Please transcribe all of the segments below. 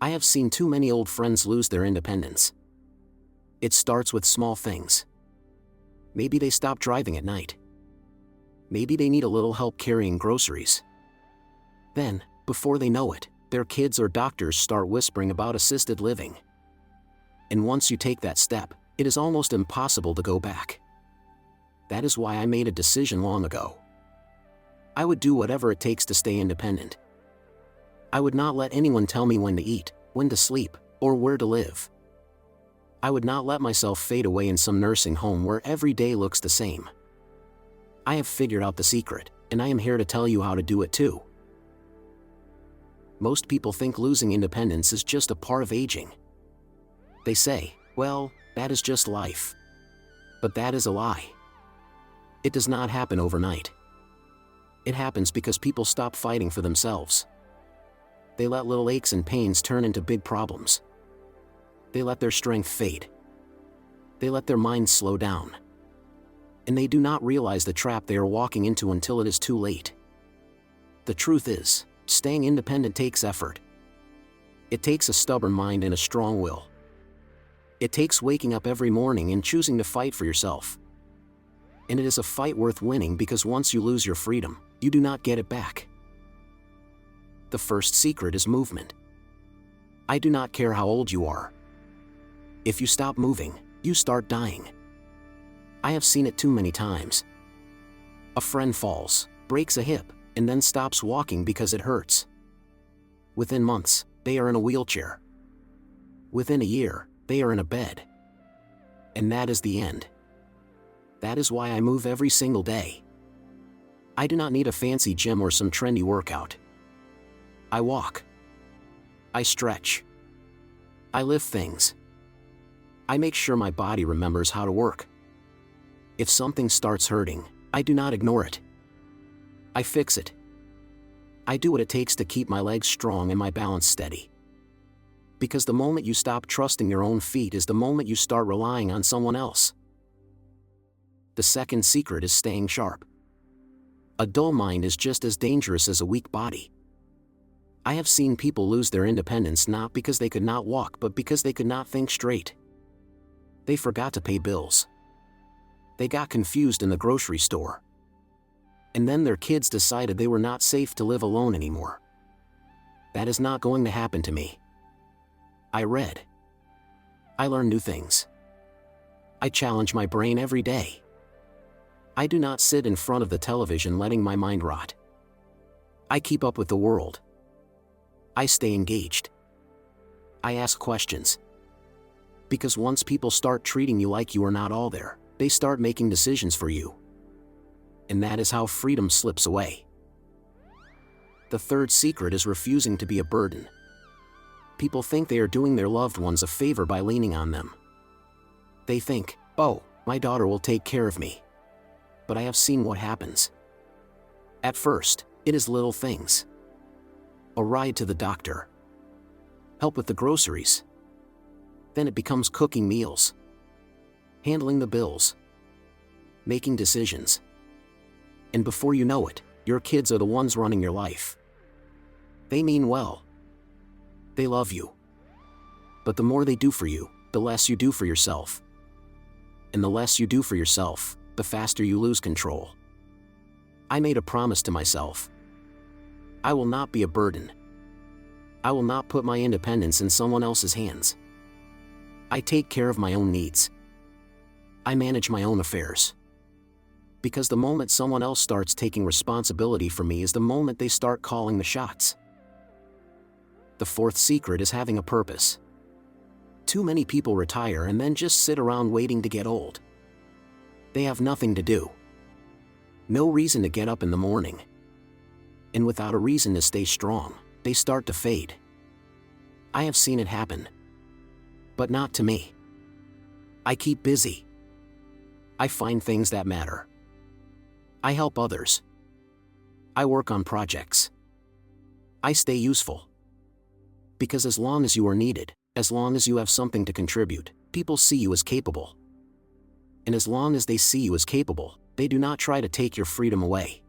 I have seen too many old friends lose their independence. It starts with small things. Maybe they stop driving at night. Maybe they need a little help carrying groceries. Then, before they know it, their kids or doctors start whispering about assisted living. And once you take that step, it is almost impossible to go back. That is why I made a decision long ago. I would do whatever it takes to stay independent. I would not let anyone tell me when to eat, when to sleep, or where to live. I would not let myself fade away in some nursing home where every day looks the same. I have figured out the secret, and I am here to tell you how to do it too. Most people think losing independence is just a part of aging. They say, well, that is just life. But that is a lie. It does not happen overnight. It happens because people stop fighting for themselves. They let little aches and pains turn into big problems. They let their strength fade. They let their minds slow down. And they do not realize the trap they are walking into until it is too late. The truth is, staying independent takes effort. It takes a stubborn mind and a strong will. It takes waking up every morning and choosing to fight for yourself. And it is a fight worth winning because once you lose your freedom, you do not get it back. The first secret is movement. I do not care how old you are. If you stop moving, you start dying. I have seen it too many times. A friend falls, breaks a hip, and then stops walking because it hurts. Within months, they are in a wheelchair. Within a year, they are in a bed. And that is the end. That is why I move every single day. I do not need a fancy gym or some trendy workout. I walk. I stretch. I lift things. I make sure my body remembers how to work. If something starts hurting, I do not ignore it. I fix it. I do what it takes to keep my legs strong and my balance steady. Because the moment you stop trusting your own feet is the moment you start relying on someone else. The second secret is staying sharp. A dull mind is just as dangerous as a weak body. I have seen people lose their independence not because they could not walk but because they could not think straight. They forgot to pay bills. They got confused in the grocery store. And then their kids decided they were not safe to live alone anymore. That is not going to happen to me. I read. I learn new things. I challenge my brain every day. I do not sit in front of the television letting my mind rot. I keep up with the world. I stay engaged. I ask questions. Because once people start treating you like you are not all there, they start making decisions for you. And that is how freedom slips away. The third secret is refusing to be a burden. People think they are doing their loved ones a favor by leaning on them. They think, oh, my daughter will take care of me. But I have seen what happens. At first, it is little things. A ride to the doctor. Help with the groceries. Then it becomes cooking meals. Handling the bills. Making decisions. And before you know it, your kids are the ones running your life. They mean well. They love you. But the more they do for you, the less you do for yourself. And the less you do for yourself, the faster you lose control. I made a promise to myself. I will not be a burden. I will not put my independence in someone else's hands. I take care of my own needs. I manage my own affairs. Because the moment someone else starts taking responsibility for me is the moment they start calling the shots. The fourth secret is having a purpose. Too many people retire and then just sit around waiting to get old. They have nothing to do. No reason to get up in the morning. And without a reason to stay strong, they start to fade. I have seen it happen. But not to me. I keep busy. I find things that matter. I help others. I work on projects. I stay useful. Because as long as you are needed, as long as you have something to contribute, people see you as capable. And as long as they see you as capable, they do not try to take your freedom away.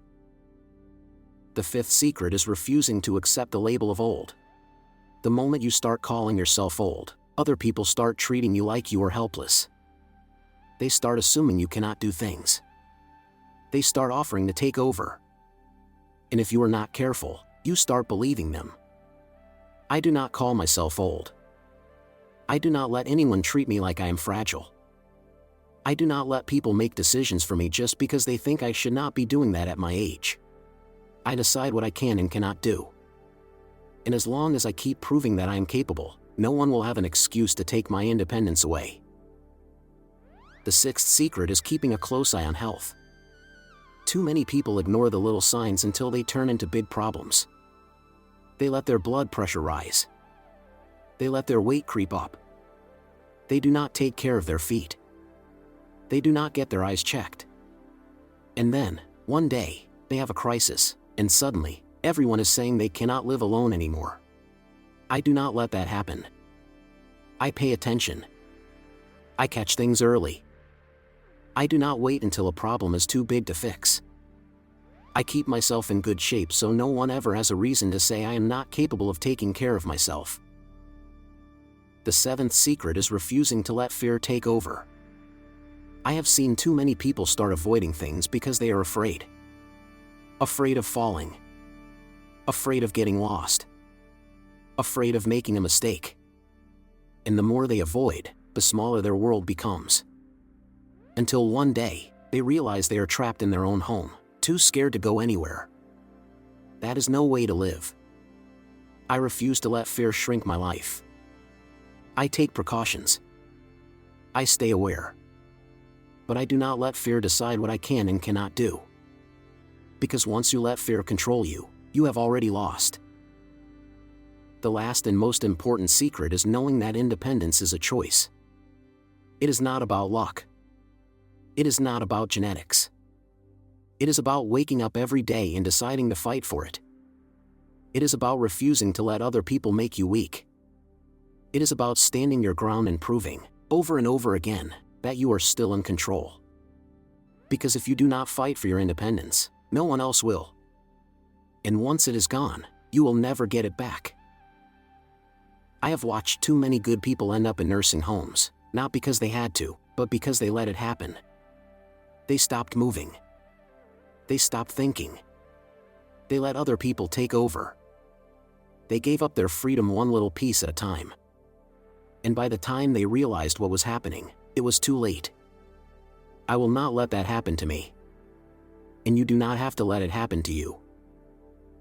The fifth secret is refusing to accept the label of old. The moment you start calling yourself old, other people start treating you like you are helpless. They start assuming you cannot do things. They start offering to take over. And if you are not careful, you start believing them. I do not call myself old. I do not let anyone treat me like I am fragile. I do not let people make decisions for me just because they think I should not be doing that at my age. I decide what I can and cannot do. And as long as I keep proving that I am capable, no one will have an excuse to take my independence away. The sixth secret is keeping a close eye on health. Too many people ignore the little signs until they turn into big problems. They let their blood pressure rise. They let their weight creep up. They do not take care of their feet. They do not get their eyes checked. And then, one day, they have a crisis, and suddenly, everyone is saying they cannot live alone anymore. I do not let that happen. I pay attention. I catch things early. I do not wait until a problem is too big to fix. I keep myself in good shape so no one ever has a reason to say I am not capable of taking care of myself. The seventh secret is refusing to let fear take over. I have seen too many people start avoiding things because they are afraid. Afraid of falling. Afraid of getting lost. Afraid of making a mistake. And the more they avoid, the smaller their world becomes. Until one day, they realize they are trapped in their own home, too scared to go anywhere. That is no way to live. I refuse to let fear shrink my life. I take precautions. I stay aware. But I do not let fear decide what I can and cannot do. Because once you let fear control you, you have already lost. The last and most important secret is knowing that independence is a choice. It is not about luck. It is not about genetics. It is about waking up every day and deciding to fight for it. It is about refusing to let other people make you weak. It is about standing your ground and proving, over and over again, that you are still in control. Because if you do not fight for your independence, no one else will. And once it is gone, you will never get it back. I have watched too many good people end up in nursing homes, not because they had to, but because they let it happen. They stopped moving. They stopped thinking. They let other people take over. They gave up their freedom one little piece at a time. And by the time they realized what was happening, it was too late. I will not let that happen to me. And you do not have to let it happen to you.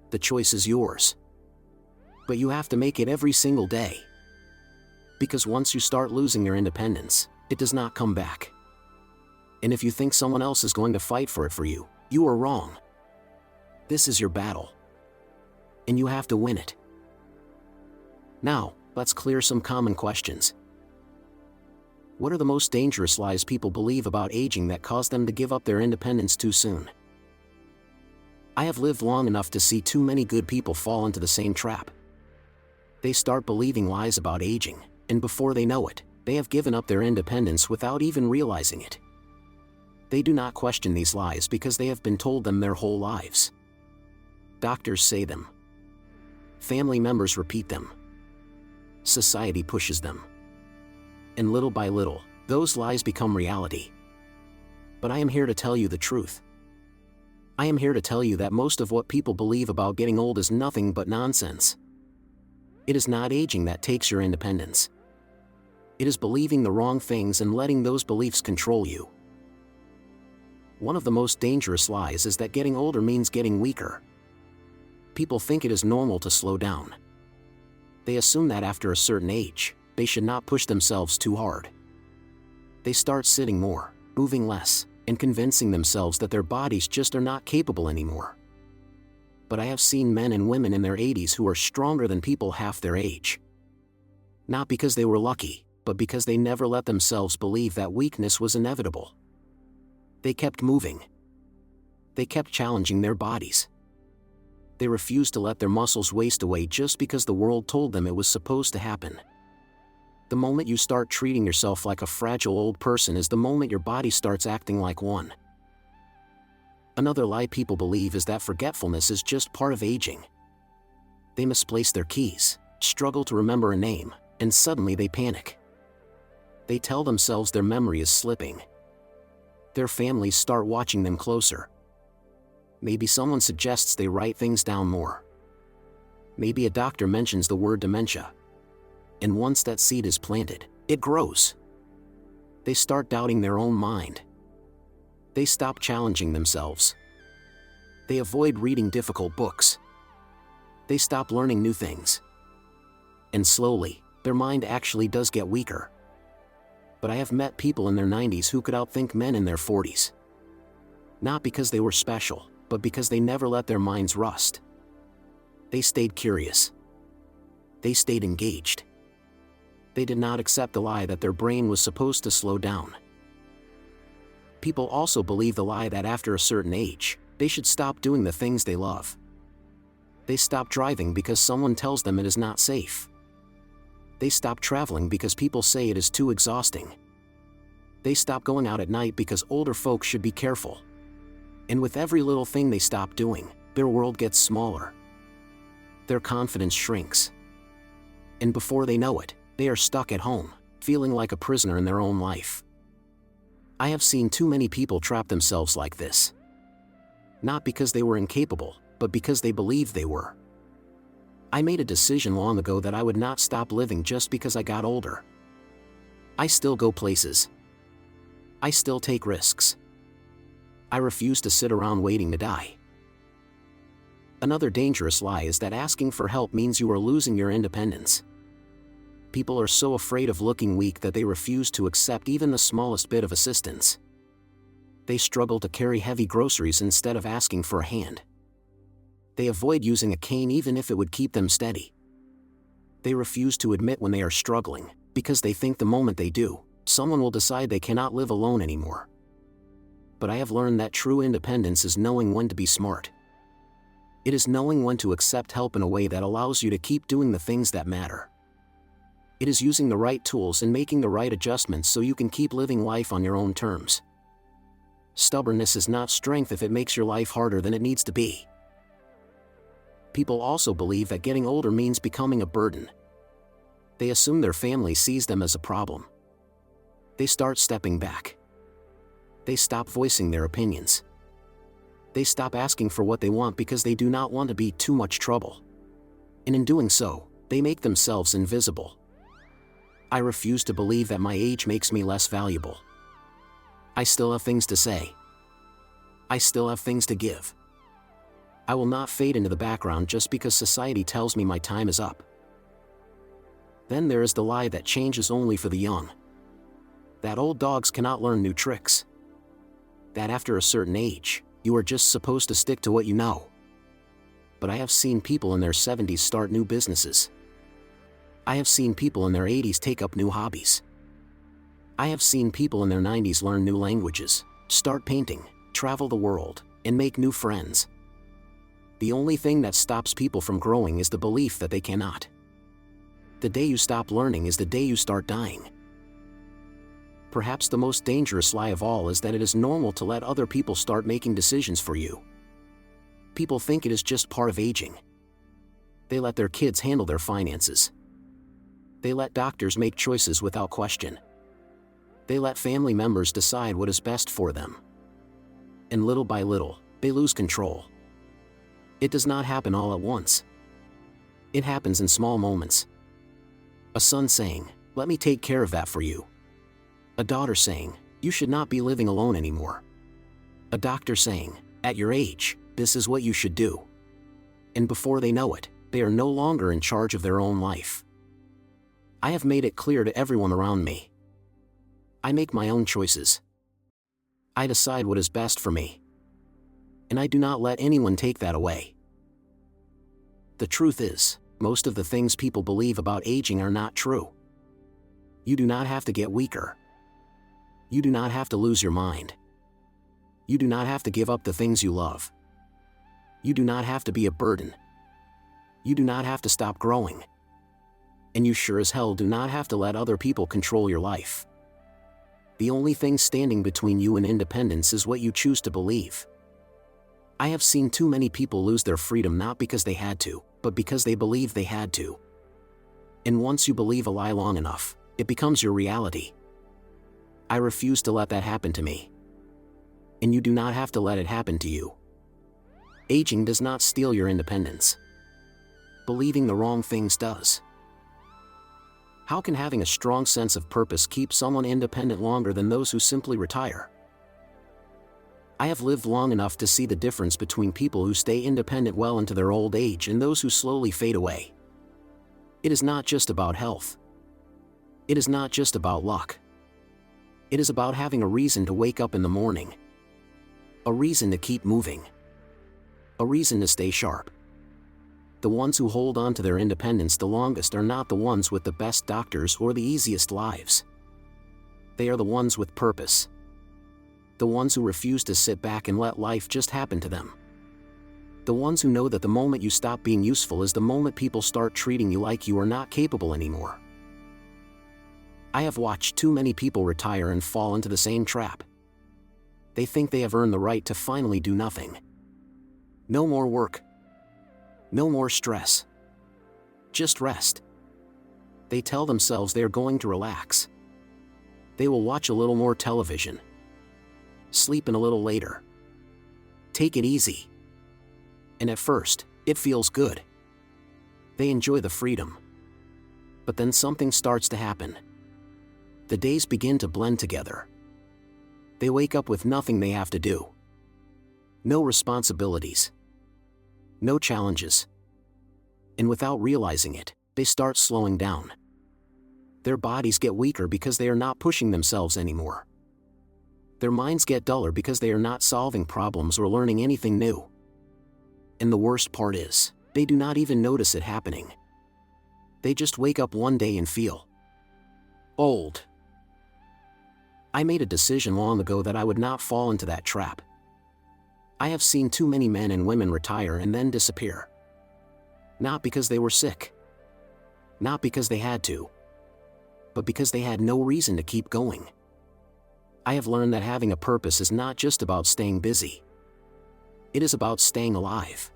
The choice is yours. But you have to make it every single day. Because once you start losing your independence, it does not come back. And if you think someone else is going to fight for it for you, you are wrong. This is your battle. And you have to win it. Now, let's clear some common questions. What are the most dangerous lies people believe about aging that cause them to give up their independence too soon? I have lived long enough to see too many good people fall into the same trap. They start believing lies about aging, and before they know it, they have given up their independence without even realizing it. They do not question these lies because they have been told them their whole lives. Doctors say them. Family members repeat them. Society pushes them. And little by little, those lies become reality. But I am here to tell you the truth. I am here to tell you that most of what people believe about getting old is nothing but nonsense. It is not aging that takes your independence. It is believing the wrong things and letting those beliefs control you. One of the most dangerous lies is that getting older means getting weaker. People think it is normal to slow down. They assume that after a certain age, they should not push themselves too hard. They start sitting more, moving less, and convincing themselves that their bodies just are not capable anymore. But I have seen men and women in their 80s who are stronger than people half their age. Not because they were lucky, but because they never let themselves believe that weakness was inevitable. They kept moving. They kept challenging their bodies. They refused to let their muscles waste away just because the world told them it was supposed to happen. The moment you start treating yourself like a fragile old person is the moment your body starts acting like one. Another lie people believe is that forgetfulness is just part of aging. They misplace their keys. struggle to remember a name, and suddenly they panic. They tell themselves their memory is slipping. Their families start watching them closer. Maybe someone suggests they write things down more. Maybe a doctor mentions the word dementia. And once that seed is planted, it grows. They start doubting their own mind. They stop challenging themselves. They avoid reading difficult books. They stop learning new things. And slowly, their mind actually does get weaker. But I have met people in their 90s who could outthink men in their 40s. Not because they were special, but because they never let their minds rust. They stayed curious. They stayed engaged. They did not accept the lie that their brain was supposed to slow down. People also believe the lie that after a certain age, they should stop doing the things they love. They stop driving because someone tells them it is not safe. They stop traveling because people say it is too exhausting. They stop going out at night because older folks should be careful. And with every little thing they stop doing, their world gets smaller. Their confidence shrinks. And before they know it, they are stuck at home, feeling like a prisoner in their own life. I have seen too many people trap themselves like this. Not because they were incapable, but because they believed they were. I made a decision long ago that I would not stop living just because I got older. I still go places. I still take risks. I refuse to sit around waiting to die. Another dangerous lie is that asking for help means you are losing your independence. People are so afraid of looking weak that they refuse to accept even the smallest bit of assistance. They struggle to carry heavy groceries instead of asking for a hand. They avoid using a cane even if it would keep them steady. They refuse to admit when they are struggling, because they think the moment they do, someone will decide they cannot live alone anymore. But I have learned that true independence is knowing when to be smart. It is knowing when to accept help in a way that allows you to keep doing the things that matter. It is using the right tools and making the right adjustments so you can keep living life on your own terms. Stubbornness is not strength if it makes your life harder than it needs to be. People also believe that getting older means becoming a burden. They assume their family sees them as a problem. They start stepping back. They stop voicing their opinions. They stop asking for what they want because they do not want to be too much trouble. And in doing so, they make themselves invisible. I refuse to believe that my age makes me less valuable. I still have things to say. I still have things to give. I will not fade into the background just because society tells me my time is up. Then there is the lie that change is only for the young. That old dogs cannot learn new tricks. That after a certain age, you are just supposed to stick to what you know. But I have seen people in their 70s start new businesses. I have seen people in their 80s take up new hobbies. I have seen people in their 90s learn new languages, start painting, travel the world, and make new friends. The only thing that stops people from growing is the belief that they cannot. The day you stop learning is the day you start dying. Perhaps the most dangerous lie of all is that it is normal to let other people start making decisions for you. People think it is just part of aging. They let their kids handle their finances. They let doctors make choices without question. They let family members decide what is best for them. And little by little, they lose control. It does not happen all at once. It happens in small moments. A son saying, "Let me take care of that for you." A daughter saying, "You should not be living alone anymore." A doctor saying, "At your age, this is what you should do." And before they know it, they are no longer in charge of their own life. I have made it clear to everyone around me. I make my own choices. I decide what is best for me. And I do not let anyone take that away. The truth is, most of the things people believe about aging are not true. You do not have to get weaker. You do not have to lose your mind. You do not have to give up the things you love. You do not have to be a burden. You do not have to stop growing. And you sure as hell do not have to let other people control your life. The only thing standing between you and independence is what you choose to believe. I have seen too many people lose their freedom not because they had to, but because they believed they had to. And once you believe a lie long enough, it becomes your reality. I refuse to let that happen to me. And you do not have to let it happen to you. Aging does not steal your independence. Believing the wrong things does. How can having a strong sense of purpose keep someone independent longer than those who simply retire? I have lived long enough to see the difference between people who stay independent well into their old age and those who slowly fade away. It is not just about health. It is not just about luck. It is about having a reason to wake up in the morning. A reason to keep moving. A reason to stay sharp. The ones who hold on to their independence the longest are not the ones with the best doctors or the easiest lives. They are the ones with purpose. The ones who refuse to sit back and let life just happen to them. The ones who know that the moment you stop being useful is the moment people start treating you like you are not capable anymore. I have watched too many people retire and fall into the same trap. They think they have earned the right to finally do nothing. No more work. No more stress. Just rest. They tell themselves they are going to relax. They will watch a little more television. Sleep in a little later. Take it easy. And at first, it feels good. They enjoy the freedom. But then something starts to happen. The days begin to blend together. They wake up with nothing they have to do. No responsibilities. No challenges. And without realizing it, they start slowing down. Their bodies get weaker because they are not pushing themselves anymore. Their minds get duller because they are not solving problems or learning anything new. And the worst part is, they do not even notice it happening. They just wake up one day and feel old. I made a decision long ago that I would not fall into that trap. I have seen too many men and women retire and then disappear. Not because they were sick. Not because they had to. But because they had no reason to keep going. I have learned that having a purpose is not just about staying busy. It is about staying alive.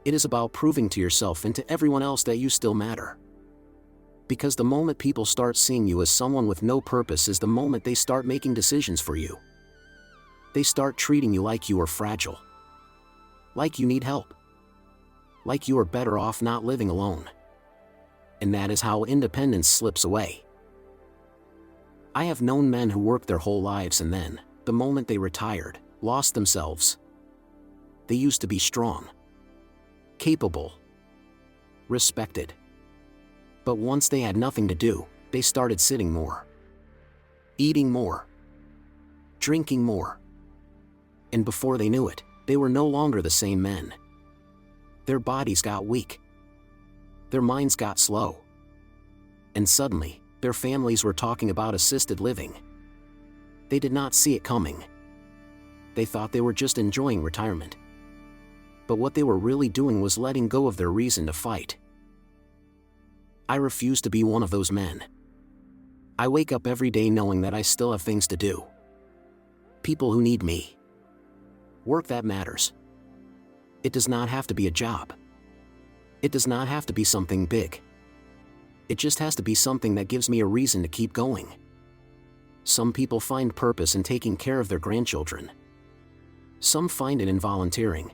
It is about proving to yourself and to everyone else that you still matter. Because the moment people start seeing you as someone with no purpose is the moment they start making decisions for you. They start treating you like you are fragile. Like you need help. Like you are better off not living alone. And that is how independence slips away. I have known men who worked their whole lives and then, the moment they retired, lost themselves. They used to be strong. Capable. Respected. But once they had nothing to do, they started sitting more. Eating more. Drinking more. And before they knew it, they were no longer the same men. Their bodies got weak. Their minds got slow. And suddenly, their families were talking about assisted living. They did not see it coming. They thought they were just enjoying retirement. But what they were really doing was letting go of their reason to fight. I refuse to be one of those men. I wake up every day knowing that I still have things to do. People who need me. Work that matters. It does not have to be a job. It does not have to be something big. It just has to be something that gives me a reason to keep going. Some people find purpose in taking care of their grandchildren. Some find it in volunteering.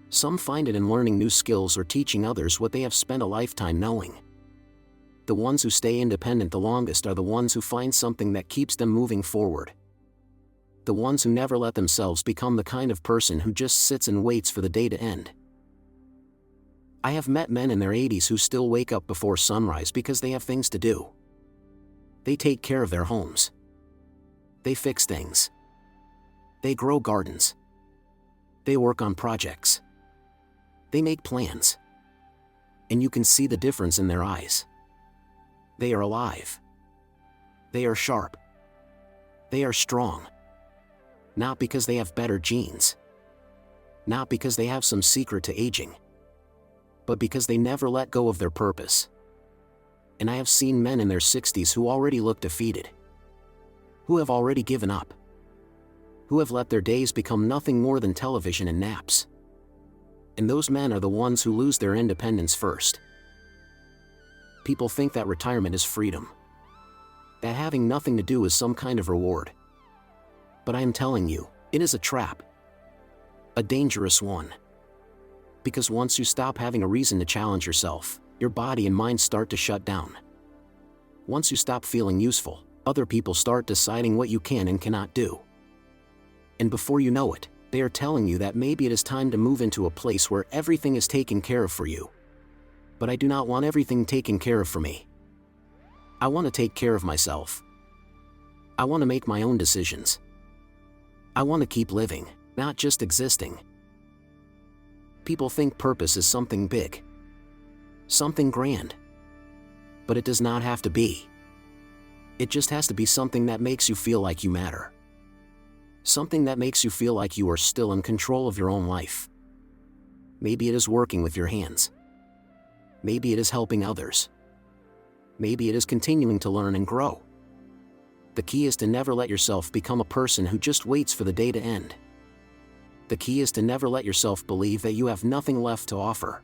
Some find it in learning new skills or teaching others what they have spent a lifetime knowing. The ones who stay independent the longest are the ones who find something that keeps them moving forward. The ones who never let themselves become the kind of person who just sits and waits for the day to end. I have met men in their 80s who still wake up before sunrise because they have things to do. They take care of their homes. They fix things. They grow gardens. They work on projects. They make plans. And you can see the difference in their eyes. They are alive. They are sharp. They are strong. Not because they have better genes. Not because they have some secret to aging. But because they never let go of their purpose. And I have seen men in their 60s who already look defeated. Who have already given up. Who have let their days become nothing more than television and naps. And those men are the ones who lose their independence first. People think that retirement is freedom, that having nothing to do is some kind of reward. But I am telling you, it is a trap. A dangerous one. Because once you stop having a reason to challenge yourself, your body and mind start to shut down. Once you stop feeling useful, other people start deciding what you can and cannot do. And before you know it, they are telling you that maybe it is time to move into a place where everything is taken care of for you. But I do not want everything taken care of for me. I want to take care of myself. I want to make my own decisions. I want to keep living, not just existing. People think purpose is something big, something grand. But it does not have to be. It just has to be something that makes you feel like you matter. Something that makes you feel like you are still in control of your own life. Maybe it is working with your hands. Maybe it is helping others. Maybe it is continuing to learn and grow. The key is to never let yourself become a person who just waits for the day to end. The key is to never let yourself believe that you have nothing left to offer.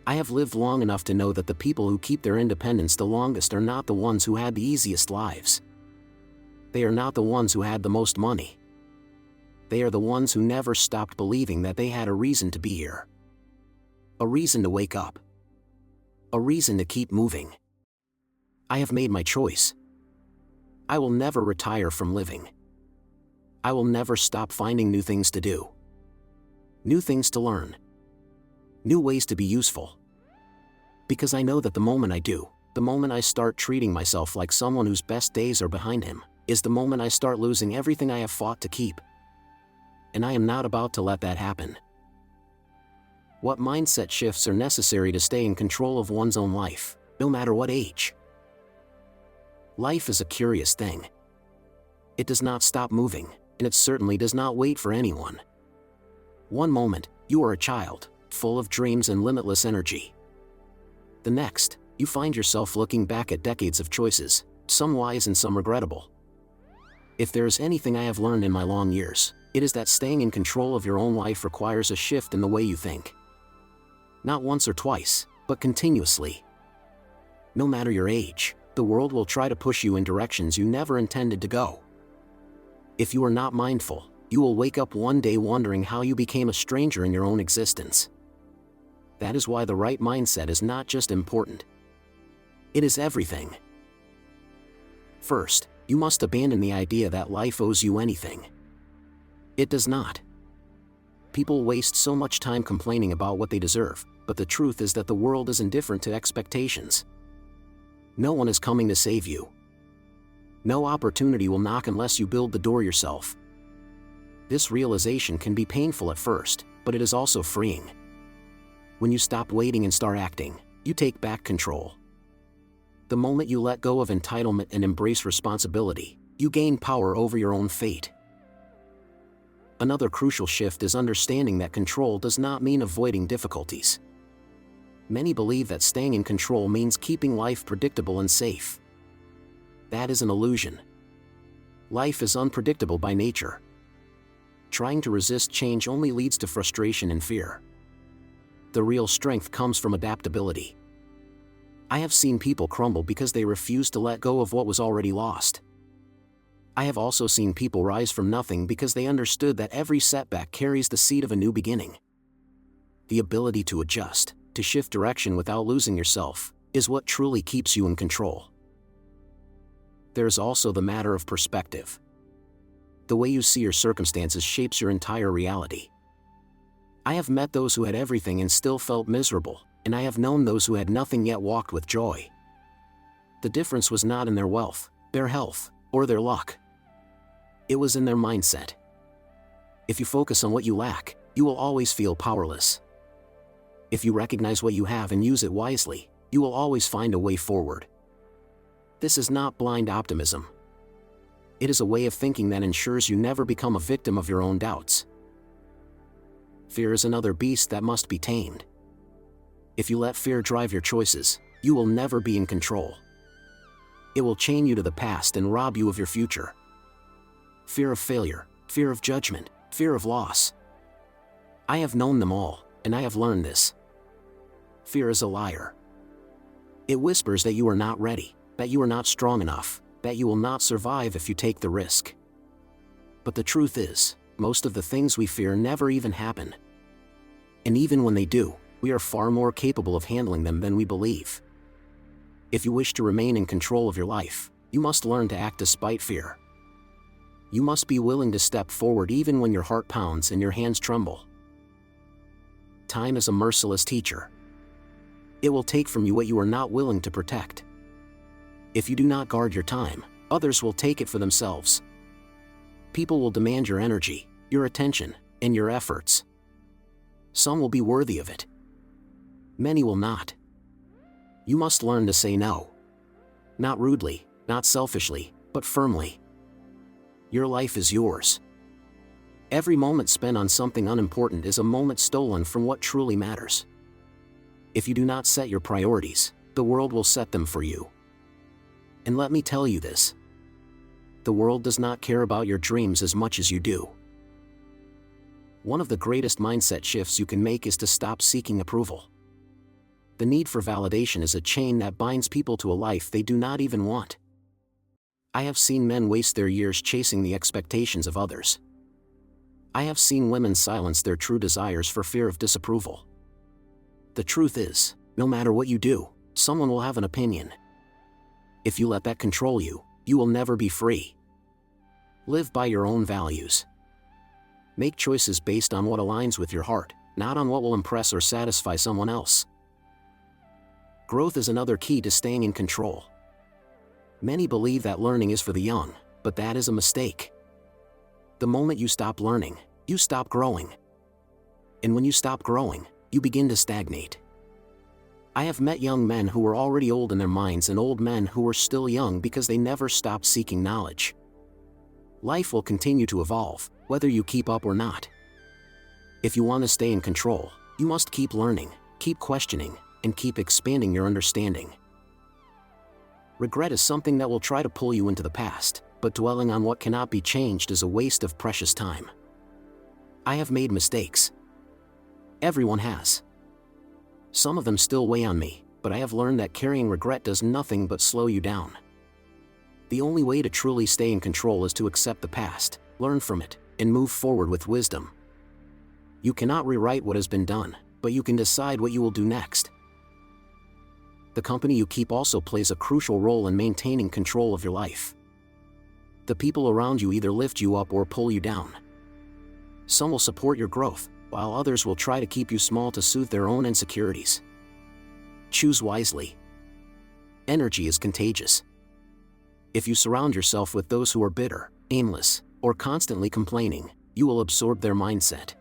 I have lived long enough to know that the people who keep their independence the longest are not the ones who had the easiest lives. They are not the ones who had the most money. They are the ones who never stopped believing that they had a reason to be here. A reason to wake up. A reason to keep moving. I have made my choice. I will never retire from living. I will never stop finding new things to do. New things to learn. New ways to be useful. Because I know that the moment I do, the moment I start treating myself like someone whose best days are behind him, is the moment I start losing everything I have fought to keep. And I am not about to let that happen. What mindset shifts are necessary to stay in control of one's own life, no matter what age? Life is a curious thing. It does not stop moving, and it certainly does not wait for anyone. One moment, you are a child, full of dreams and limitless energy. The next, you find yourself looking back at decades of choices, some wise and some regrettable. If there is anything I have learned in my long years, it is that staying in control of your own life requires a shift in the way you think. Not once or twice, but continuously. No matter your age, the world will try to push you in directions you never intended to go. If you are not mindful, you will wake up one day wondering how you became a stranger in your own existence. That is why the right mindset is not just important. It is everything. First, you must abandon the idea that life owes you anything. It does not. People waste so much time complaining about what they deserve, but the truth is that the world is indifferent to expectations. No one is coming to save you. No opportunity will knock unless you build the door yourself. This realization can be painful at first, but it is also freeing. When you stop waiting and start acting, you take back control. The moment you let go of entitlement and embrace responsibility, you gain power over your own fate. Another crucial shift is understanding that control does not mean avoiding difficulties. Many believe that staying in control means keeping life predictable and safe. That is an illusion. Life is unpredictable by nature. Trying to resist change only leads to frustration and fear. The real strength comes from adaptability. I have seen people crumble because they refuse to let go of what was already lost. I have also seen people rise from nothing because they understood that every setback carries the seed of a new beginning. The ability to adjust, to shift direction without losing yourself, is what truly keeps you in control. There is also the matter of perspective. The way you see your circumstances shapes your entire reality. I have met those who had everything and still felt miserable, and I have known those who had nothing yet walked with joy. The difference was not in their wealth, their health, or their luck. It was in their mindset. If you focus on what you lack, you will always feel powerless. If you recognize what you have and use it wisely, you will always find a way forward. This is not blind optimism. It is a way of thinking that ensures you never become a victim of your own doubts. Fear is another beast that must be tamed. If you let fear drive your choices, you will never be in control. It will chain you to the past and rob you of your future. Fear of failure, fear of judgment, fear of loss. I have known them all, and I have learned this. Fear is a liar. It whispers that you are not ready, that you are not strong enough, that you will not survive if you take the risk. But the truth is, most of the things we fear never even happen. And even when they do, we are far more capable of handling them than we believe. If you wish to remain in control of your life, you must learn to act despite fear. You must be willing to step forward even when your heart pounds and your hands tremble. Time is a merciless teacher. It will take from you what you are not willing to protect. If you do not guard your time, others will take it for themselves. People will demand your energy, your attention, and your efforts. Some will be worthy of it. Many will not. You must learn to say no. Not rudely, not selfishly, but firmly. Your life is yours. Every moment spent on something unimportant is a moment stolen from what truly matters. If you do not set your priorities, the world will set them for you. And let me tell you this: the world does not care about your dreams as much as you do. One of the greatest mindset shifts you can make is to stop seeking approval. The need for validation is a chain that binds people to a life they do not even want. I have seen men waste their years chasing the expectations of others. I have seen women silence their true desires for fear of disapproval. The truth is, no matter what you do, someone will have an opinion. If you let that control you, you will never be free. Live by your own values. Make choices based on what aligns with your heart, not on what will impress or satisfy someone else. Growth is another key to staying in control. Many believe that learning is for the young, but that is a mistake. The moment you stop learning, you stop growing. And when you stop growing, you begin to stagnate. I have met young men who were already old in their minds and old men who were still young because they never stopped seeking knowledge. Life will continue to evolve, whether you keep up or not. If you want to stay in control, you must keep learning, keep questioning, and keep expanding your understanding. Regret is something that will try to pull you into the past, but dwelling on what cannot be changed is a waste of precious time. I have made mistakes. Everyone has. Some of them still weigh on me, but I have learned that carrying regret does nothing but slow you down. The only way to truly stay in control is to accept the past, learn from it, and move forward with wisdom. You cannot rewrite what has been done, but you can decide what you will do next. The company you keep also plays a crucial role in maintaining control of your life. The people around you either lift you up or pull you down. Some will support your growth, while others will try to keep you small to soothe their own insecurities. Choose wisely. Energy is contagious. If you surround yourself with those who are bitter, aimless, or constantly complaining, you will absorb their mindset.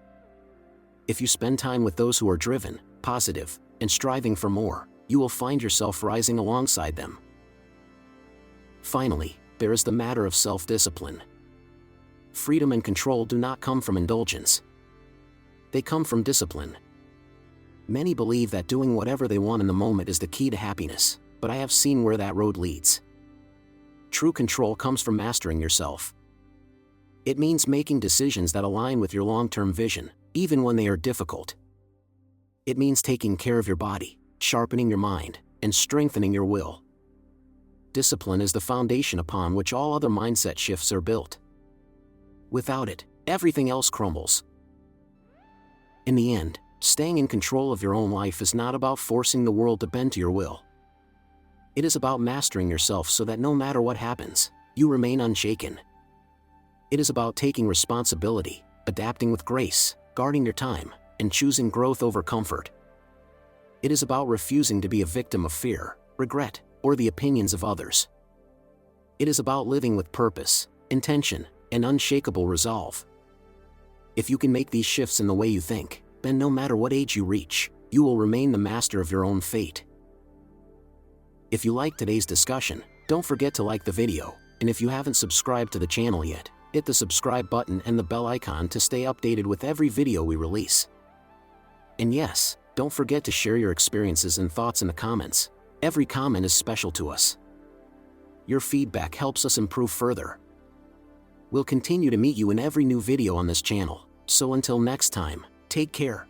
If you spend time with those who are driven, positive, and striving for more, you will find yourself rising alongside them. Finally, there is the matter of self-discipline. Freedom and control do not come from indulgence. They come from discipline. Many believe that doing whatever they want in the moment is the key to happiness, but I have seen where that road leads. True control comes from mastering yourself. It means making decisions that align with your long-term vision, even when they are difficult. It means taking care of your body, sharpening your mind, and strengthening your will. Discipline is the foundation upon which all other mindset shifts are built. Without it, everything else crumbles. In the end, staying in control of your own life is not about forcing the world to bend to your will. It is about mastering yourself so that no matter what happens, you remain unshaken. It is about taking responsibility, adapting with grace, guarding your time, and choosing growth over comfort. It is about refusing to be a victim of fear, regret, or the opinions of others. It is about living with purpose, intention, and unshakable resolve. If you can make these shifts in the way you think, then no matter what age you reach, you will remain the master of your own fate. If you liked today's discussion, don't forget to like the video, and if you haven't subscribed to the channel yet, hit the subscribe button and the bell icon to stay updated with every video we release. And yes, don't forget to share your experiences and thoughts in the comments. Every comment is special to us. Your feedback helps us improve further. We'll continue to meet you in every new video on this channel, so until next time, take care.